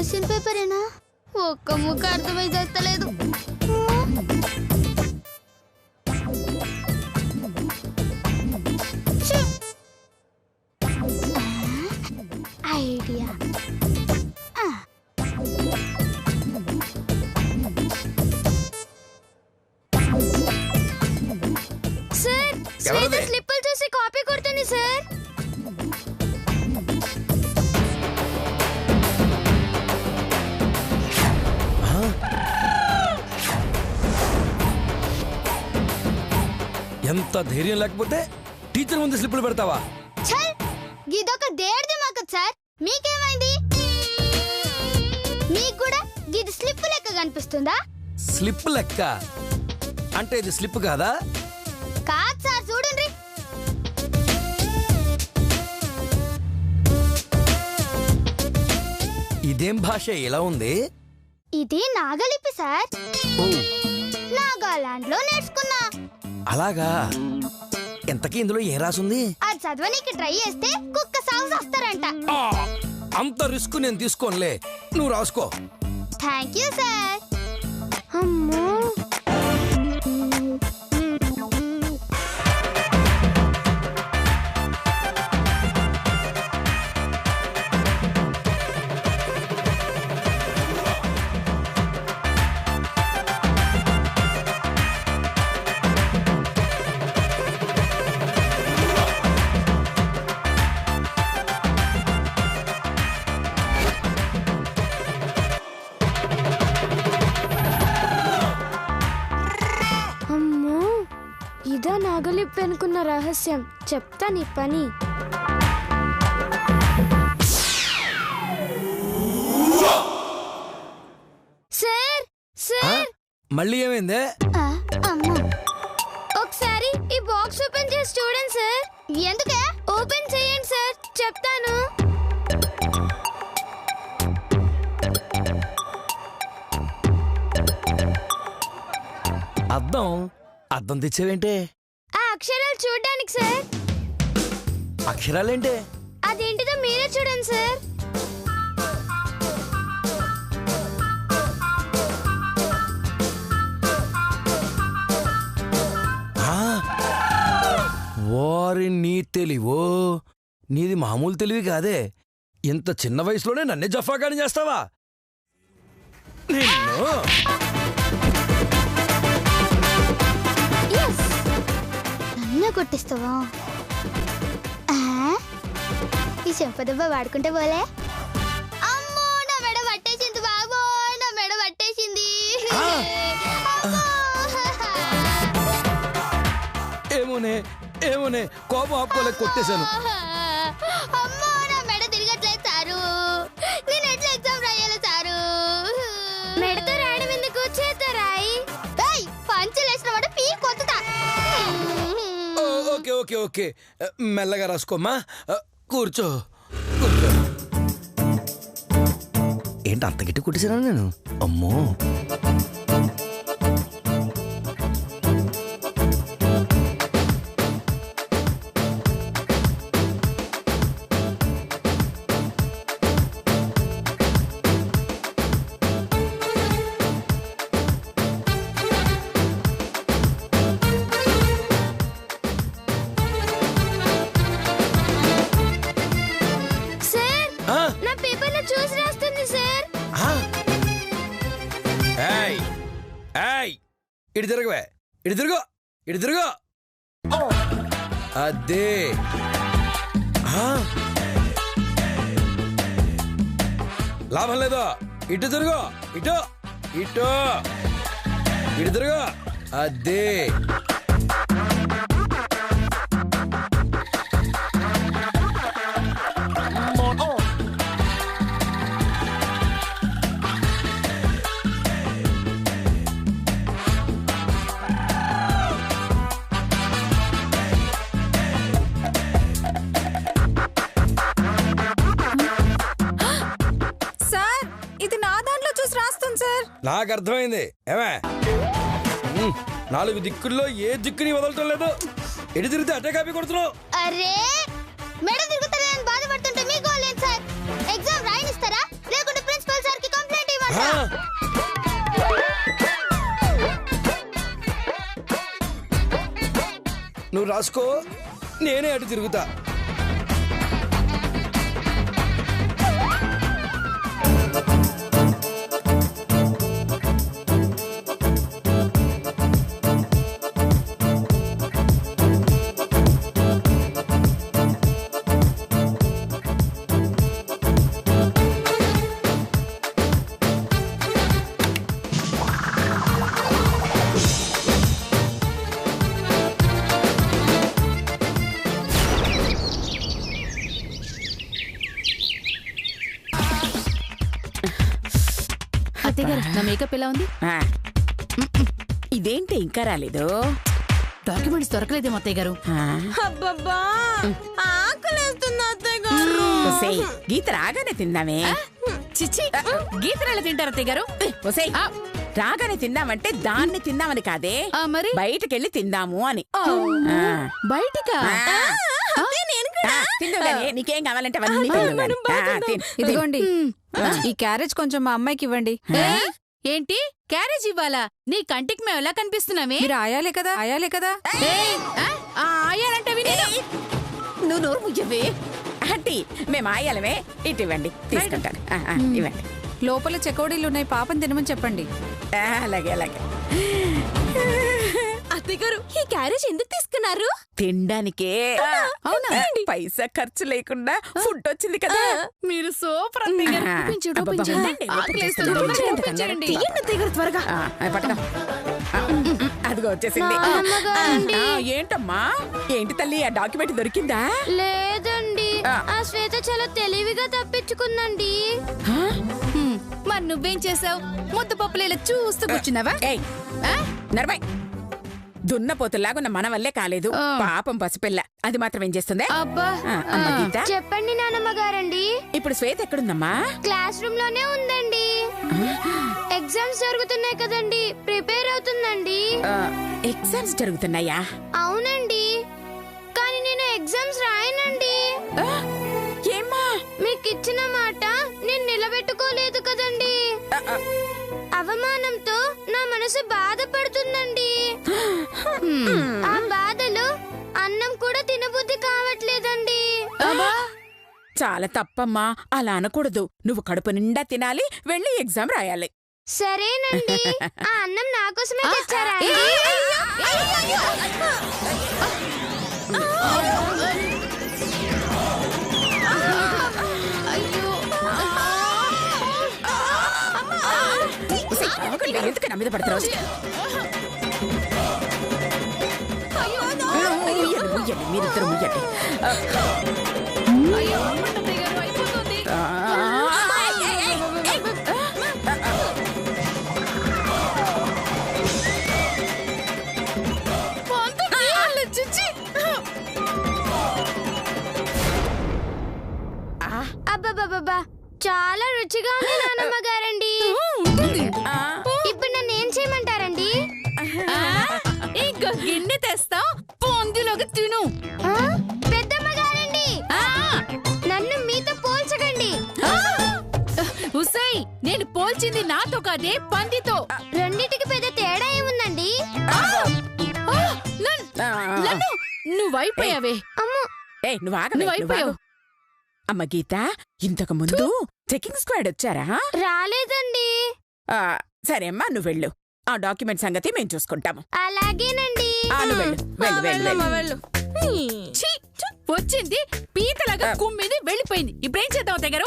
Question పేపరేనా? ఒక్క ముక్క అర్థమై చేస్తలేదు. ఐడియా. సార్, స్లిప్పులు చూసి కాపీ కొడుతుంది సార్. ఎంత ధైర్యం లేకపోతే టీచర్ ముందు స్లిప్పులు పెడతావా? ఇదొక దేడిది మాకు సార్. మీకేమైంది? మీకు కూడా ఇది స్లిప్ లెక్క కనిపిస్తుందా? స్లిప్ లెక్క అంటే ఇది స్లిప్ కాదా? కాదు సార్, చూడండి. ఇదేం భాష ఇలా ఉంది? ఇది నాగలిపి సార్. నాగాలాండ్ లో నేర్చుకున్నా. అలాగా? ఎంతకీ ఇందులో ఏం రాసుంది? అది చదవనీకి ట్రై చేస్తే కుక్క సాగు వస్తారంట. అంత రిస్క్ నేను తీసుకోనులే, నువ్వు రాసుకో. Thank you sir. అమ్మో, ఇదా నాగలిపి అనుకున్న రహస్యం. చెప్తా నీ పని. సార్ సార్, మళ్ళీ ఏమైంది? ఒకసారి ఈ బాక్స్ ఓపెన్ చేసి చూడండి సార్. ఎందుకే? ఓపెన్ చేయండి సార్, చెప్తాను. అద్దం తెచ్చావేంటే? ఆ అక్షరాలు చూడడానికి సార్. అక్షరాలేంటే? అదేంటిదో మీరే చూడండి సార్. వారి నీ తెలివో, నీది మామూలు తెలివి కాదే. ఇంత చిన్న వయసులోనే నన్నే జఫాగాని చేస్తావా? నిన్ను నన్ను కొట్టిస్తావా? ఈ చెంపదెబ్బ వాడుకుంటే పోలే. అమ్మో, నా మెడ పట్టేసింది బాబో, నా మెడ పట్టేసింది. ఏమోనే కోపం ఆపుకోలేక కొట్టేశాను. అమ్మో, నా మెడ తిరగట్లేదు సారు. నేను ఎట్లా ఎగ్జామ్ రాయాలి సారు? మెడతో రాయడం ఎందుకు, చేత రాయి. పంచలేసిన వాడు పీ కొత్త. ఓకే ఓకే ఓకే, మెల్లగా రాసుకోమ్మా. కూర్చో. ఏంటి అంత గిట్టి కొట్టేసానా నేను? అమ్మో, నా పేపర్ లో చూసి రాస్తుంది సార్. ఇటు తిరగవే, ఇటు తిరుగు, ఇటు తిరుగు. అదే లాభం లేదు. ఇటు తిరుగు, ఇటు ఇటు ఇటు తిరుగు. అదే నాకు అర్థమైంది. ఏమే, 4 దిక్కుల్లో ఏ దిక్కుని వదలటం లేదు. ఎటు తిరిగితే అటే కాపీ కొడుతున్నావు. అరే, మెడ తిరుగుతారని బాధపడుతుంటే మీకు లేదు సార్. ఎగ్జామ్ రాయనిస్తారా లేకుంటే ప్రిన్సిపల్ సార్ నువ్వు రాసుకో, నేనే అటు తిరుగుతా. నా మేకప్ ఎలా ఉంది? ఇదేంటి ఇంకా రాలేదు? డాక్యుమెంట్స్ దొరకలేదేమో అత్తయ్య గారు. అబ్బబ్బా ఆకలేస్తుంది అత్తయ్య గారు. ఒసేయ్, గీత రాగానే తిందామే. చిచ్చి, గీతలు ఎలా తింటారు అత్తయ్య గారు? ఒసేయ్, రాగానే తిందామంటే దాన్ని తిందామని కాదే, మరి బయటకెళ్ళి తిందాము అని. బయటికా? నీకేం కావాలంటే అవన్నీ తిందు. ఇదిగోండి, ఈ క్యారేజ్ కొంచెం మా అమ్మాయికి ఇవ్వండి. ఏంటి క్యారేజ్ ఇవ్వాలా? నీ కంటికి మేము ఎలా కనిపిస్తున్నామే? మీరు ఆయాలే కదా, ఆయాలే కదా. ఆయాలంటే నువ్వు నోరు ముయ్యవే. ఆంటీ, మేము ఆయాలమే, ఇటు ఇవ్వండి, తీసుకుంటాను. ఇవ్వండి. లోపల చెకోడీలు ఉన్నాయి, పాపని తినమని చెప్పండి. అలాగే అలాగే. అత్తయ్య గారు, ఈ క్యారేజ్ ఎందుకు తీసుకున్నారు? తినడానికే. అవునా? పైసా ఖర్చు లేకుండా ఫుడ్ వచ్చింది కదా. మీరు సూపర్ అత్తయ్య గారు. త్వరగా పట్టడం. అదిగో వచ్చేసింది. ఏంటమ్మా, ఏంటి తల్లి, ఆ డాక్యుమెంట్ దొరికిందా? లేదండి, ఆ శ్వేత చాలా తెలివిగా తప్పించుకుందండి. మరి నువ్వేం చేసావు? ముద్దు పప్పులు ఇలా చూస్తూ కూర్చున్నావా? నర్మై, దున్నపోతులాగున్న మన వల్లే కాలేదు. పాపం పసిపిల్ల, అది మాత్రం ఏం చేస్తుంది? అబ్బా, చెప్పండి నానమ్మ గారండి. ఇప్పుడు శ్వేత ఎక్కడుందమ్మా? క్లాస్ రూమ్ లోనే ఉందండి. ఎగ్జామ్స్ జరుగుతున్నాయి కదండి, ప్రిపేర్ అవుతుందండి. ఎగ్జామ్స్ జరుగుతున్నాయా? అవునండి, కానీ నేను ఎగ్జామ్స్ రాయనండి. ఏమ్మా, మీకు ఇచ్చిన మాట నేను నిలబెట్టుకోలేదు కదండి. అవమానంతో నా మనసు బాధపడుతుందండి. ఆ బాధలో అన్నం కూడా తినబుద్ధి కావట్లేదండి. చాలా తప్పమ్మా, అలా అనకూడదు. నువ్వు కడుపు నిండా తినాలి, వెళ్ళి ఎగ్జామ్ రాయాలి. సరేనండి, ఆ అన్నం నా కోసమే తెచ్చారా? ఎందుకు నా మీద పడతారు? మీరిద్దరు ముయ్యండి. అబ్బబ్బబ్బా, చాలా రుచిగా ఉంది నానమ్మ గారండి. ఇప్పుడు నన్ను ఏం చేయమంటారండి? ఇంకో గిన్నె తెస్తాం, పొందిలోకి తిను. పెద్దమ్మ గారండి, నన్ను మీతో పోల్చకండి. ఉసై, నేను పోల్చింది నాతో కాదే, పందితో. రెండిటికి పెద్ద తేడా ఏముందండి? నువ్వైపోయావే. నువ్వు అమ్మ గీత, ఇంతకు ముందు చెకింగ్ స్క్వాడ్ వచ్చారా? రాలేదండి. సరే అమ్మా, నువ్వు వెళ్ళు. ఆ డాక్యుమెంట్ సంగతి మేము చూసుకుంటాము. అలాగేనండి. వెళ్ళు. వచ్చింది పీతలాగా కుమ్మిది, వెళ్ళిపోయింది. ఇప్పుడేం చేద్దాం దగ్గర?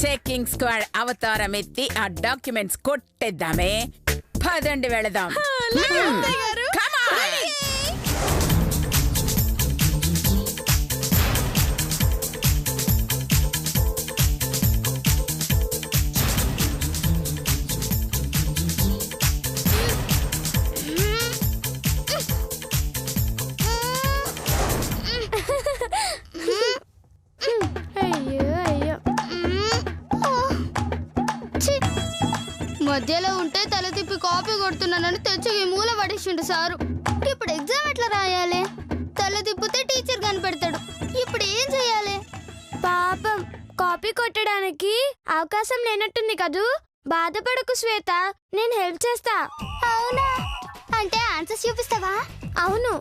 చెకింగ్ స్క్వాడ్ అవతారం ఎత్తి ఆ డాక్యుమెంట్స్ కొట్టేద్దామే. పదండి వెళదాం. మధ్యలో ఉంటే తల తిప్పి కాపీ కొడుతున్నానని తెచ్చి ఈ మూల పడేసిండు సారు. ఇప్పుడు ఎగ్జామ్ ఎట్లా రాయాలి? తల తిప్పితే టీచర్ కనిపెడతాడు. ఇప్పుడు ఏం చేయాలి? పాపం కాపీ కొట్టడానికి అవకాశం లేనట్టుంది కదూ. బాధపడకు శ్వేత, నేను హెల్ప్ చేస్తా. అవునా? అంటే ఆన్సర్స్ చూపిస్తావా? అవును.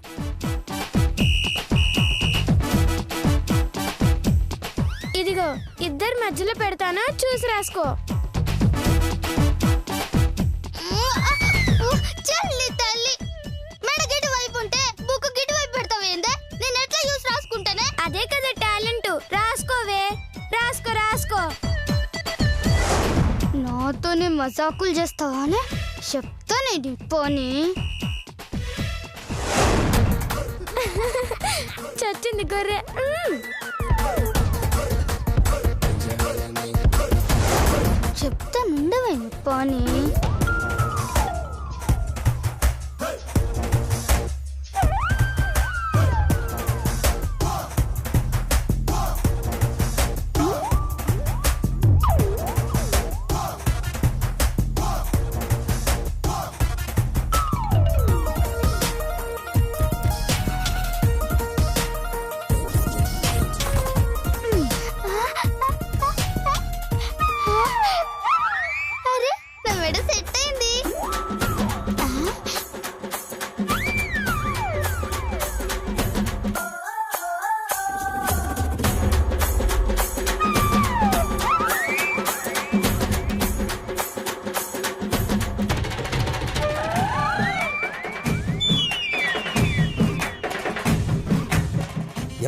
ఇదిగో ఇద్దరు మధ్యలో పెడతానా, చూసి రాసుకో. చల్లి తల్లి, మెడ గిటి వైపు ఉంటే బుక్ గిటి వైపు పెడతావేందే? నేను ఎట్లా చూసి రాసుకుంటానే? అదే కదా టాలెంట్. రాసుకోవే, రాసుకో రాసుకో. నాతోనే మజాకులు చేస్తావానే? చెప్తానే పోనీ. చచ్చింది గొర్రె. చెప్తా నుండవే పోనీ.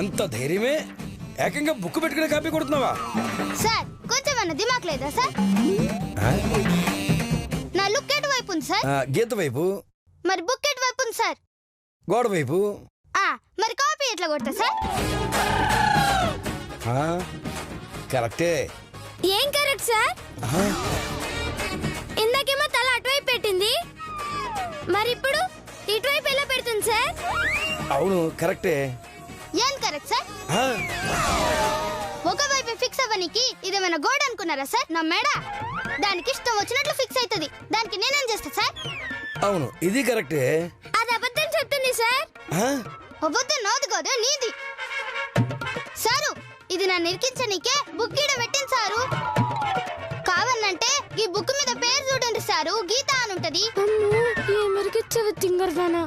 ఎంత ధైర్యమే! ఏకంగా బుక్ పెట్టుకునే కాపీ కొడుతున్నావా? సార్ కొంచెం దిమాక్ లేదా సార్? నా లుక్ ఎటు వైపు ఉంది సార్? గీత వైపు. మరి బుక్ ఎటు వైపు ఉంది సార్? గోడ వైపు. మరి కాపీ ఎట్లా కొడతా సార్? కరెక్టే. ఏం కరెక్ట్ సార్? ఇందాకేమో తల అటువైపు పెట్టింది, మరి ఇప్పుడు ఇటువైపు ఎలా పెడుతుంది సార్? అవును కరెక్టే. ఏం కరెక్ట్ సార్? ఒకవైపు ఫిక్స్ అవ్వనికి ఇదేమైనా గోడ అనుకున్నారా సార్? నా మేడ దానికి ఇష్టం వచ్చినట్లు ఫిక్స్ అవుతుంది, దానికి నేనేం చేస్తా సార్? అవును ఇది కరెక్టే. అది అబద్ధం చెప్తుంది సార్. అబద్ధం నాది కాదు, నీది. సారు ఇది నా నిరికించనీకే బుక్ గీడ పెట్టింది సారు. కావాలంటే ఈ బుక్ మీద పేరు చూడండి సారు, గీత అని ఉంటది. తింగర్దానా.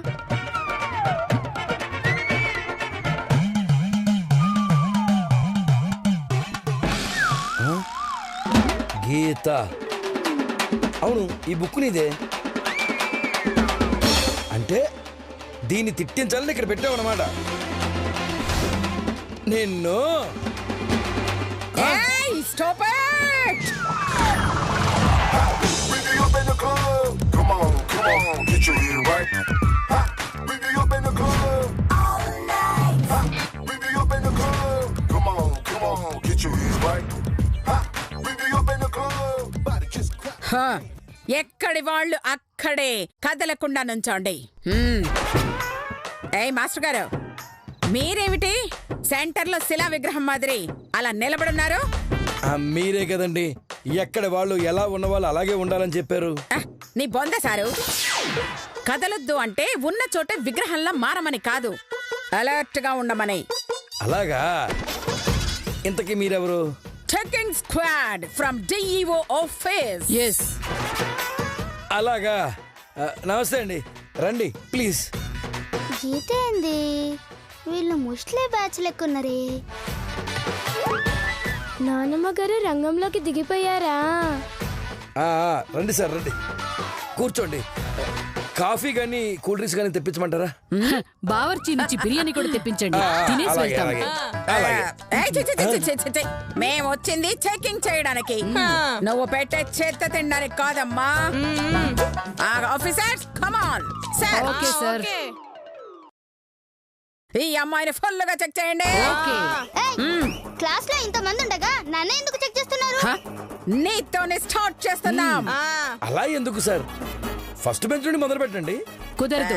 గీత. అవును ఈ బుక్ నీదే. అంటే దీన్ని తిట్టించాలని ఇక్కడ పెట్టావు అన్నమాట. నిన్ను ఎక్కడి వాళ్ళు అక్కడే కదలకుండా నుంచోండి. ఏయ్ మాస్టర్ గారు, మీరేమిటి సెంటర్లో శిలా విగ్రహం మాదిరి అలా నిలబడున్నారు? మీరే కదండి ఎక్కడ వాళ్ళు ఎలా ఉన్న వాళ్ళు అలాగే ఉండాలని చెప్పారు. నీ బొంద సారు. కదలొద్దు అంటే ఉన్న చోట విగ్రహంలా మారమని కాదు, అలర్ట్ గా ఉండమని. అలాగా? ఇంతకీ మీరెవరు? Checking squad from DEO office. Yes. అలాగా, నమస్తే అండి, రండి ప్లీజ్. గీత ఏంది? వీళ్ళు ముస్లిం బ్యాచ్ లెక్కున్నారే. నానమ్మ గారు రంగంలోకి దిగిపోయారా? రండి సార్ రండి, కూర్చోండి. కాఫీ గానీ కూల్ డ్రింక్స్ గానీ తెప్పించమంటారా? బావర్చీ నుంచి బిర్యానీ కూడా తెప్పించండి, తినేసి వెళ్తాం. మేము వచ్చింది చెకింగ్ చేయడానికి, నువ్వు పెట్టే చేత తినడానికి కాదమ్మా. Officers come on. Sir okay sir. ఈ అమ్మాయిని ఫుల్ గా చెక్ చేయండి. క్లాస్ లో ఇంత మంది ఉండగా నన్ను ఎందుకు చెక్ చేస్తున్నారు? నీతోనే స్టార్ట్ చేస్తున్నాం. అలా ఎందుకు సార్? ఫస్ట్ బెంచ్ నుండి మొదలు పెట్టండి. కుదరదు.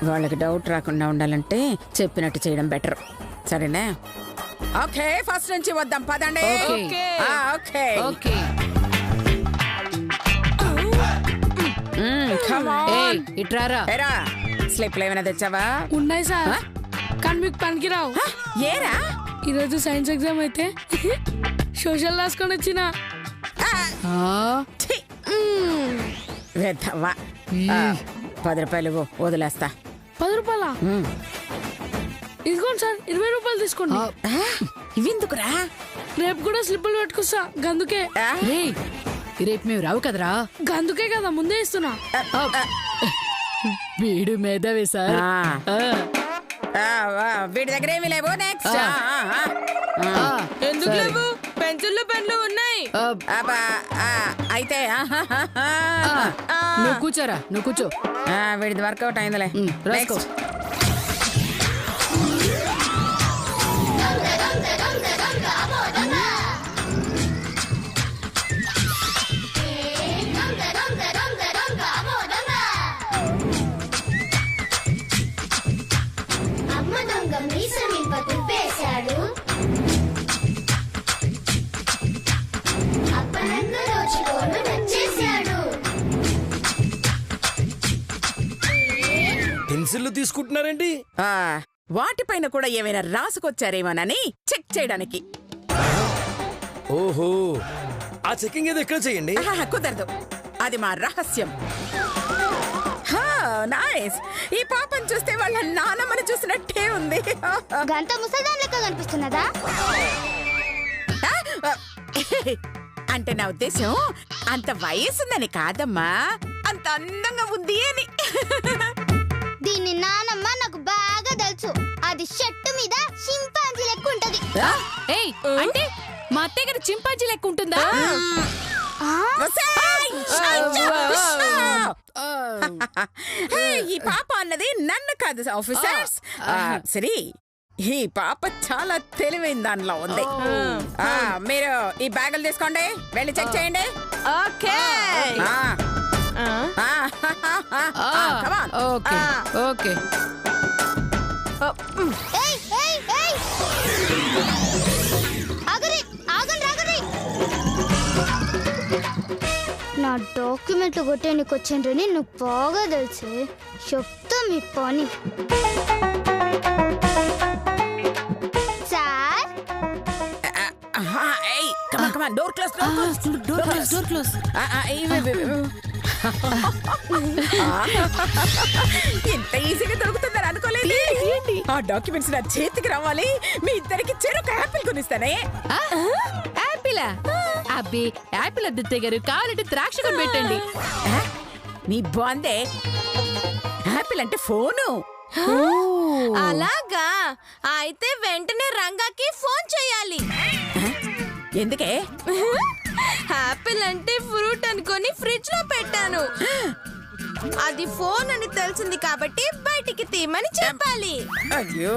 వాళ్ళకి డౌట్ రాకుండా ఉండాలంటే చెప్పినట్టు చేయడం బెటర్. సరేనా? ఓకే ఫస్ట్ నుంచి వద్దాం పదండి. Okay okay. ఇట్రారా. స్లిప్లు ఏమైనా తెచ్చావా? ఉన్నాయి సార్, కానీ మీకు పనికిరావు. ఏరా ఈరోజు సైన్స్ ఎగ్జామ్ అయితే సోషల్ రాసుకొని వచ్చిన. ఛీ! వెధవా. 10 రూపాయలు ఇవ్వు, వదిలేస్తా. 10 రూపాయలా? ఇదిగోండి సార్, 20 రూపాయలు తీసుకోండి. ఇవెందుకురా? రేపు కూడా స్లిప్పులు పెట్టుకొస్తా, గందుకే. రేపు మేము రావు కదరా. గందుకే కదా ముందే ఇస్తున్నా. వీడు మేధావి సార్. వీడి దగ్గర ఏమి లేవు. నెక్స్ట్. ఎందుకు లేవు? పెన్సిళ్ళు పెన్లు ఉన్నాయి. అయితే నువ్వు కూర్చోరా, నువ్వు కూర్చో. వీడిది వర్కౌట్ అయిందిలే. రాసుకో. పెన్సిల్లు తీసుకుంటున్నారేంటి? వాటిపైన కూడా ఏమైనా రాసుకొచ్చారేమోనని చెక్ చేయడానికి. ఓహో, ఆ చెకింగ్ ఏదో ఎక్కడ చేయండి. కుదరదు, అది మా రహస్యం. నైస్. ఈ పాపం చూస్తే వాళ్ళ నాన్నమ్మని చూసినట్టే ఉంది. గంట ముసల్దాన్ లెక్క కనిపిస్తున్నదా? అంటే నా ఉద్దేశం అంత వయసుందని కాదమ్మా, అంత అందంగా ఉంది అని. దీన్ని నానమ్మ నాకు బాగా తెలుసు. అది షర్టు మీద చింపాంజీ లెక్క ఉంటది. ఏయ్, అంటే మా అత్తయ్య గారు చింపాంజీ లెక్క ఉంటుందా? ఈ పాప అన్నది నన్ను కాదు ఆఫీసర్స్. సరే, ఈ పాప చాలా తెలివైన దానిలో ఉంది. మీరు ఈ బ్యాగులు తీసుకోండి, వెళ్ళి చెక్ చేయండి. ఓకే. Okay okay. ఏయ్ ఏయ్ ఏయ్, ఆగరే, ఆగండి ఆగరే. నా డాక్యుమెంట్లు కొట్టేందుకు వచ్చిండ్రని నువ్వు బాగా తెలుసు. చెప్తా మీ పని. Sir, door close, door close, door close. ఇంత ఈజీగా దొరుకుతుందని అనుకోలేదు. ఆ డాక్యుమెంట్స్ నా చేతికి రావాలి. మీ ఇద్దరికి చెరుకు యాపిల్ కొనిస్తానే. యాపిలా? అబ్బే, యాపిల్ అద్దె గారు, కావాలంటే ద్రాక్ష కొని పెట్టండి. నీ బాందే. యాపిల్ అంటే ఫోను. అలాగా? అయితే వెంటనే రంగాకి ఫోన్ చేయాలి. ఎందుకే? యాపిల్ అంటే ఫ్రూట్ అనుకొని ఫ్రిడ్జ్ లో పెట్టాను. అది ఫోన్ అని తెలిసింది కాబట్టి బయటికి తీయమని చెప్పాలి. అయ్యో,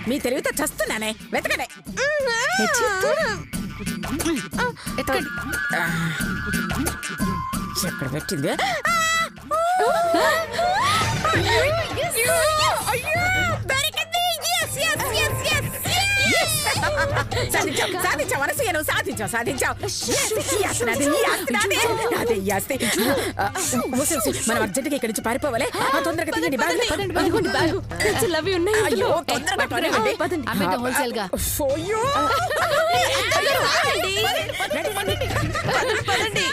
మీ తెలివితో చస్తున్నానే. వెతకనే. ఎక్కడ పెట్టింది? సాధించావు అనసూయ, నువ్వు సాధించావు, సాధించావు. మనం అర్జెంట్గా ఇక్కడి నుంచి పారిపోవాలి. తొందరగా తీయండి. అయ్యో, తొందరగా హోల్సేల్ గా. పదండి.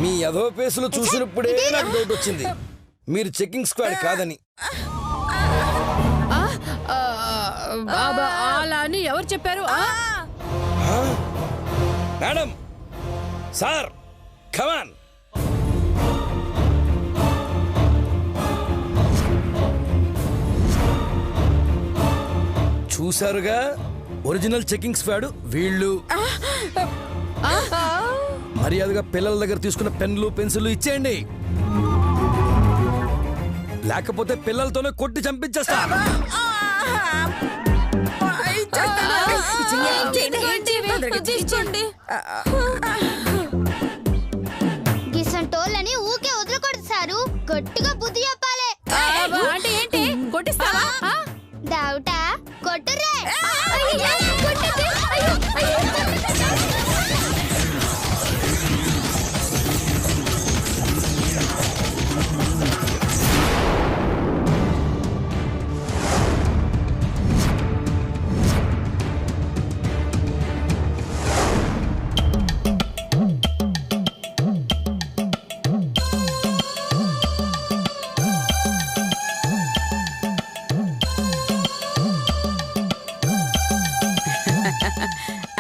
మీ యదో పేసులు చూసినప్పుడే నాకు డౌట్ వచ్చింది, మీరు చెకింగ్ స్క్వాడ్ కాదని. అలా అని ఎవరు చెప్పారు? మేడం, సార్, కమాన్. చూసారుగా, ఒరిజినల్ చెకింగ్ స్క్వాడ్ వీళ్ళు. మర్యాదగా పిల్లల దగ్గర తీసుకున్న పెన్లు పెన్సిళ్ళు ఇచ్చేయండి, లేకపోతే పిల్లలతోనే కొట్టి చంపించేస్తా. గిసంటోళ్ళని ఊకే వదలకూడదు సారు. గట్టిగా బుద్ధి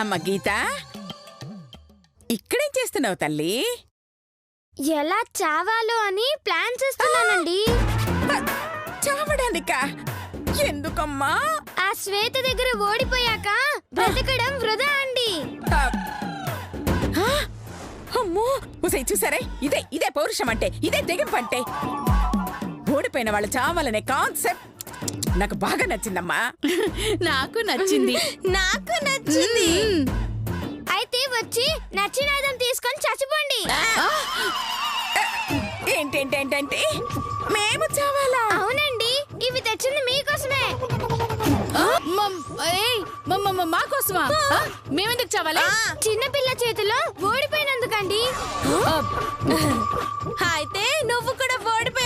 అమ్మ గీత, ఇక్కడేం చేస్తున్నావు తల్లి? ఎలా చావాలో అని ప్లాన్ చేస్తున్నానండి. చావడానికా? ఎందుకమ్మా? ఆ శ్వేత దగ్గర ఓడిపోయాక బ్రతకడం వృధా అండి. అమ్మో, ఉసై చూసారే, ఇదే ఇదే పౌరుషం అంటే, ఇదే తెగింపు అంటే. ఓడిపోయిన వాళ్ళు చావాలనే కాన్సెప్ట్ నాకు బాగా నచ్చిందమ్మా. నాకు నచ్చింది. నాకు నచ్చింది. అయితే వచ్చి నచ్చిన ఐదం తీసుకొని చచ్చిపోండి. ఏంటేంటేంటంటే మేము చావాలా? అవునండి, ఇవి తెచ్చింది మీకోసమే. మా కోసమా? మేమెందుకు చావాలి? చిన్నపిల్ల చేతిలో ఓడిపోయినందుకండి. అయితే నువ్వు కూడా ఓడిపోయి